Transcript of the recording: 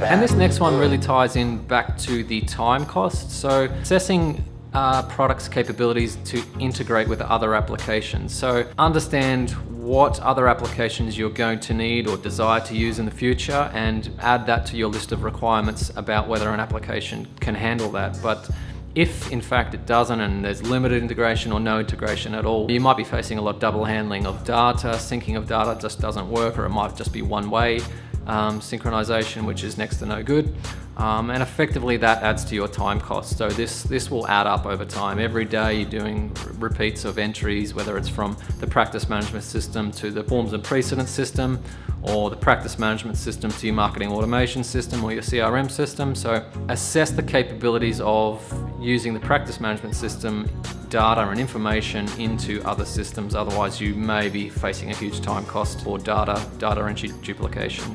And this next one really ties in back to the time cost. So assessing products' capabilities to integrate with other applications. So understand what other applications you're going to need or desire to use in the future, and add that to your list of requirements about whether an application can handle that. But if in fact it doesn't, and there's limited integration or no integration at all, you might be facing a lot of double handling of data. Syncing of data just doesn't work, or it might just be one way synchronization, which is next to no good. And effectively that adds to your time cost. So this will add up over time. Every day you're doing repeats of entries, whether it's from the practice management system to the forms and precedent system, or the practice management system to your marketing automation system or your CRM system. So assess the capabilities of using the practice management system data and information into other systems. Otherwise you may be facing a huge time cost or data entry duplication.